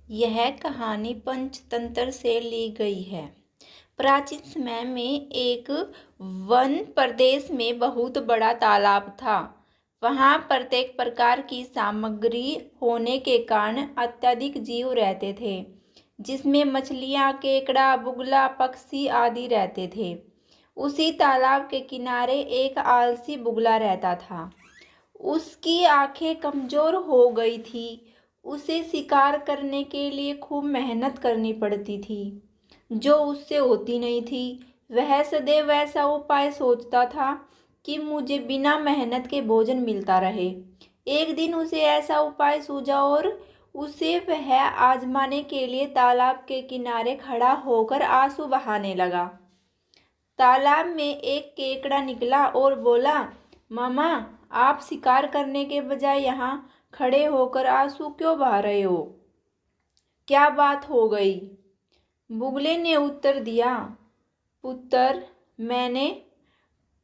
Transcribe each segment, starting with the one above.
यह कहानी पंचतंत्र से ली गई है। प्राचीन समय में एक वन प्रदेश में बहुत बड़ा तालाब था। वहाँ प्रत्येक प्रकार की सामग्री होने के कारण अत्यधिक जीव रहते थे, जिसमें मछलियाँ, केकड़ा, बुगला, पक्षी आदि रहते थे। उसी तालाब के किनारे एक आलसी बुगला रहता था। उसकी आंखें कमजोर हो गई थी। उसे शिकार करने के लिए खूब मेहनत करनी पड़ती थी, जो उससे होती नहीं थी। वह सदैव ऐसा उपाय सोचता था कि मुझे बिना मेहनत के भोजन मिलता रहे। एक दिन उसे ऐसा उपाय सूझा और उसे वह आजमाने के लिए तालाब के किनारे खड़ा होकर आंसू बहाने लगा। तालाब में एक केकड़ा निकला और बोला, मामा, आप शिकार करने के बजाय यहाँ खड़े होकर आंसू क्यों बहा रहे हो? क्या बात हो गई? बुगले ने उत्तर दिया, पुत्र, मैंने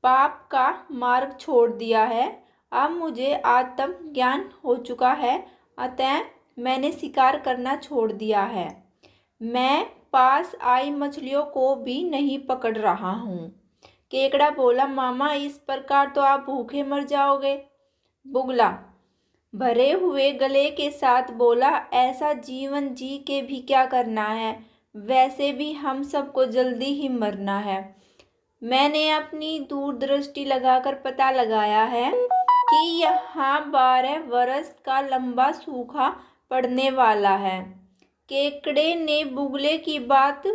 पाप का मार्ग छोड़ दिया है। अब मुझे आत्म ज्ञान हो चुका है, अतः मैंने शिकार करना छोड़ दिया है। मैं पास आई मछलियों को भी नहीं पकड़ रहा हूँ। केकड़ा बोला, मामा, इस प्रकार तो आप भूखे मर जाओगे। बुगला भरे हुए गले के साथ बोला, ऐसा जीवन जी के भी क्या करना है? वैसे भी हम सबको जल्दी ही मरना है। मैंने अपनी दूरदृष्टि लगाकर पता लगाया है कि यहाँ 12 वर्ष का लंबा सूखा पड़ने वाला है। केकड़े ने बुगले की बात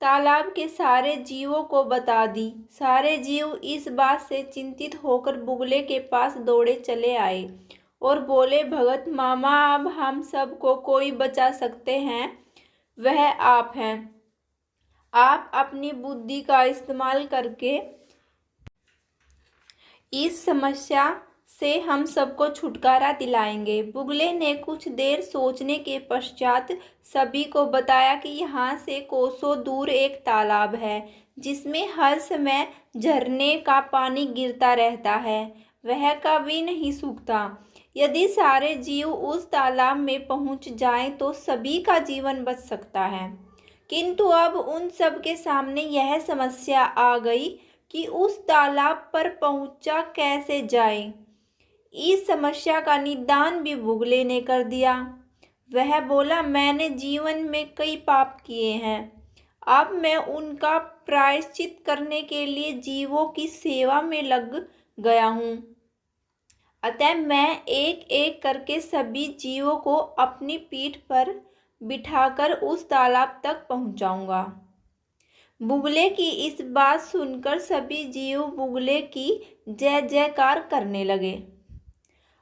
तालाब के सारे जीवों को बता दी। सारे जीव इस बात से चिंतित होकर बुगले के पास दौड़े चले आए और बोले, भगत मामा, अब हम सबको कोई बचा सकते हैं, वह आप हैं। आप अपनी बुद्धि का इस्तेमाल करके इस समस्या से हम सबको छुटकारा दिलाएंगे। बुगले ने कुछ देर सोचने के पश्चात सभी को बताया कि यहाँ से कोसों दूर एक तालाब है, जिसमें हर समय झरने का पानी गिरता रहता है। वह कभी नहीं सूखता। यदि सारे जीव उस तालाब में पहुँच जाएं तो सभी का जीवन बच सकता है। किंतु अब उन सब के सामने यह समस्या आ गई कि उस तालाब पर पहुंचा कैसे जाए। इस समस्या का निदान भी बुगले ने कर दिया। वह बोला, मैंने जीवन में कई पाप किए हैं। अब मैं उनका प्रायश्चित करने के लिए जीवों की सेवा में लग गया हूँ। अतः मैं एक एक करके सभी जीवों को अपनी पीठ पर बिठाकर उस तालाब तक पहुँचाऊँगा। बुगले की इस बात सुनकर सभी जीव बुगले की जय जयकार करने लगे।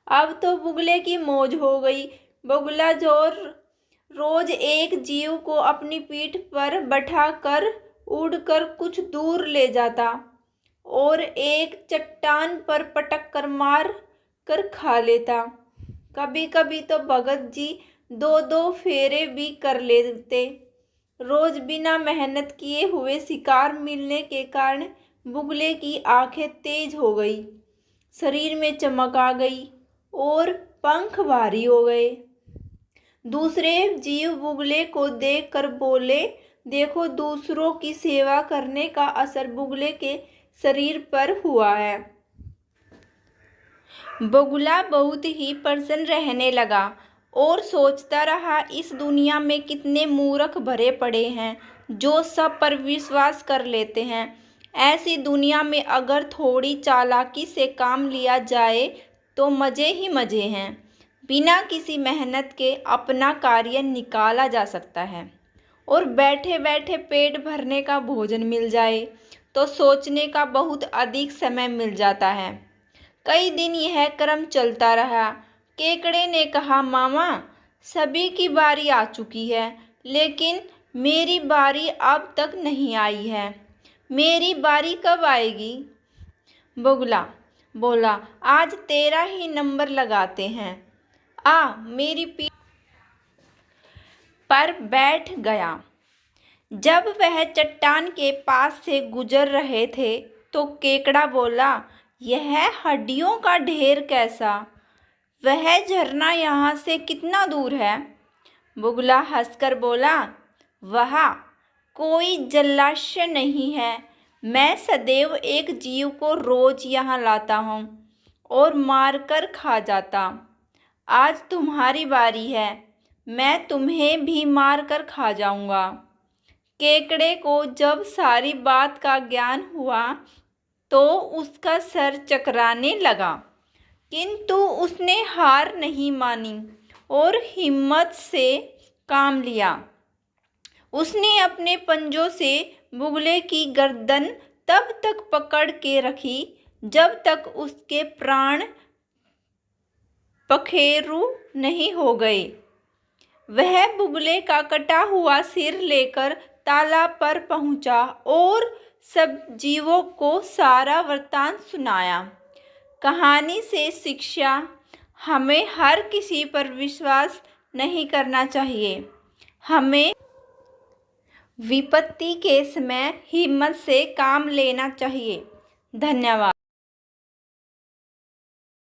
अब तो बुगले की मौज हो गई। बुगला जो रोज एक जीव को अपनी पीठ पर बैठाकर उड़कर कुछ दूर ले जाता और एक चट्टान पर पटक कर मार कर खा लेता। कभी कभी तो भगत जी 2-2 फेरे भी कर लेते। रोज बिना मेहनत किए हुए शिकार मिलने के कारण बुगले की आंखें तेज हो गई, शरीर में चमक आ गई और पंख भारी हो गए। दूसरे जीव बुगले को देखकर बोले, देखो, दूसरों की सेवा करने का असर बुगले के शरीर पर हुआ है। बुगला बहुत ही प्रसन्न रहने लगा और सोचता रहा, इस दुनिया में कितने मूर्ख भरे पड़े हैं जो सब पर विश्वास कर लेते हैं। ऐसी दुनिया में अगर थोड़ी चालाकी से काम लिया जाए तो मज़े ही मज़े हैं। बिना किसी मेहनत के अपना कार्य निकाला जा सकता है और बैठे बैठे पेट भरने का भोजन मिल जाए तो सोचने का बहुत अधिक समय मिल जाता है। कई दिन यह क्रम चलता रहा। केकड़े ने कहा, मामा, सभी की बारी आ चुकी है, लेकिन मेरी बारी अब तक नहीं आई है। मेरी बारी कब आएगी? बुगला बोला, आज तेरा ही नंबर लगाते हैं। आ मेरी पीठ पर बैठ गया। जब वह चट्टान के पास से गुजर रहे थे तो केकड़ा बोला, यह हड्डियों का ढेर कैसा? वह झरना यहाँ से कितना दूर है? बुगला हंसकर बोला, वहाँ कोई जलाशय नहीं है। मैं सदैव एक जीव को रोज यहाँ लाता हूँ और मारकर खा जाता। आज तुम्हारी बारी है, मैं तुम्हें भी मारकर खा जाऊँगा। केकड़े को जब सारी बात का ज्ञान हुआ तो उसका सर चकराने लगा, किंतु उसने हार नहीं मानी और हिम्मत से काम लिया। उसने अपने पंजों से बुगले की गर्दन तब तक पकड़ के रखी जब तक उसके प्राण पखेरु नहीं हो गए। वह बुगले का कटा हुआ सिर लेकर तालाब पर पहुंचा और सब जीवों को सारा वृत्तांत सुनाया। कहानी से शिक्षा, हमें हर किसी पर विश्वास नहीं करना चाहिए। हमें विपत्ति के समय हिम्मत से काम लेना चाहिए। धन्यवाद।